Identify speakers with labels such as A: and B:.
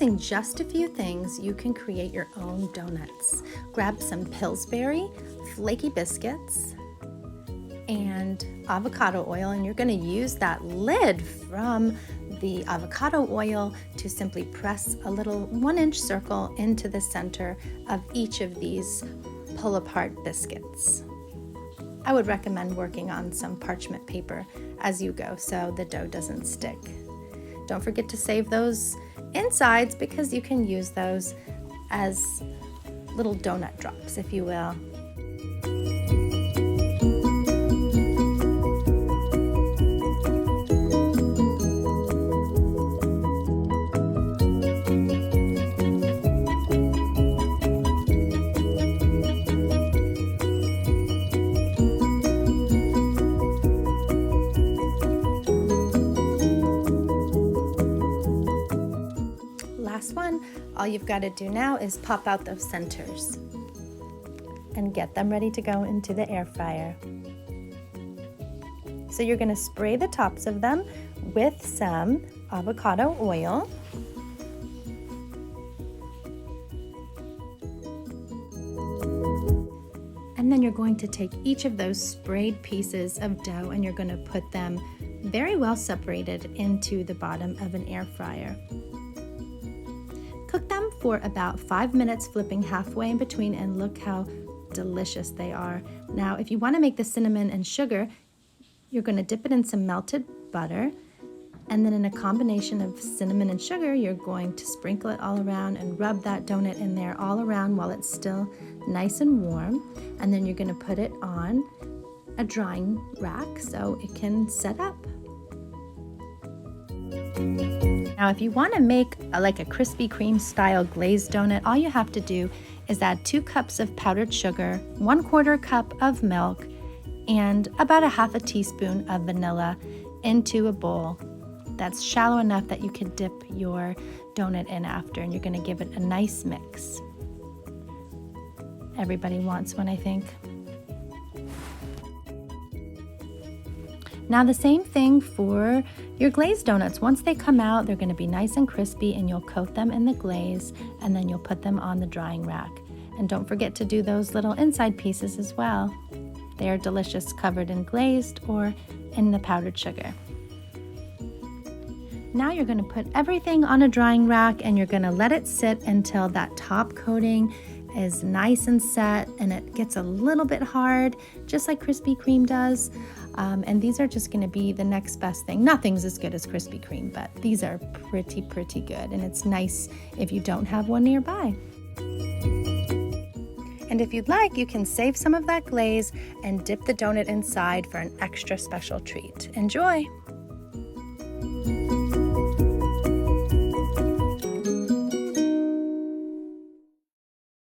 A: Using just a few things, you can create your own donuts. Grab some Pillsbury flaky biscuits and avocado oil, and you're going to use that lid from the avocado oil to simply press a little 1-inch circle into the center of each of these pull-apart biscuits. I would recommend working on some parchment paper as you go so the dough doesn't stick. Don't forget to save those insides because you can use those as little donut drops, if you will. Last one, all you've got to do now is pop out those centers and get them ready to go into the air fryer. So you're going to spray the tops of them with some avocado oil. And then you're going to take each of those sprayed pieces of dough and you're going to put them very well separated into the bottom of an air fryer. Cook them for about 5 minutes, flipping halfway in between, and look how delicious they are. Now, if you want to make the cinnamon and sugar, you're going to dip it in some melted butter, and then in a combination of cinnamon and sugar, you're going to sprinkle it all around and rub that donut in there all around while it's still nice and warm. And then you're going to put it on a drying rack so it can set up. Now, if you want to make like a Krispy Kreme style glazed donut, all you have to do is add 2 cups of powdered sugar, 1/4 cup of milk, and about a half a teaspoon of vanilla into a bowl that's shallow enough that you can dip your donut in after, and you're going to give it a nice mix. Everybody wants one, I think. Now the same thing for your glazed donuts. Once they come out, they're going to be nice and crispy, and you'll coat them in the glaze, and then you'll put them on the drying rack. And don't forget to do those little inside pieces as well. They are delicious covered in glazed or in the powdered sugar. Now you're going to put everything on a drying rack, and you're going to let it sit until that top coating is nice and set and it gets a little bit hard, just like Krispy Kreme does. And these are just going to be the next best thing. Nothing's as good as Krispy Kreme, but these are pretty good, and it's nice if you don't have one nearby. And if you'd like, you can save some of that glaze and dip the donut inside for an extra special treat. Enjoy!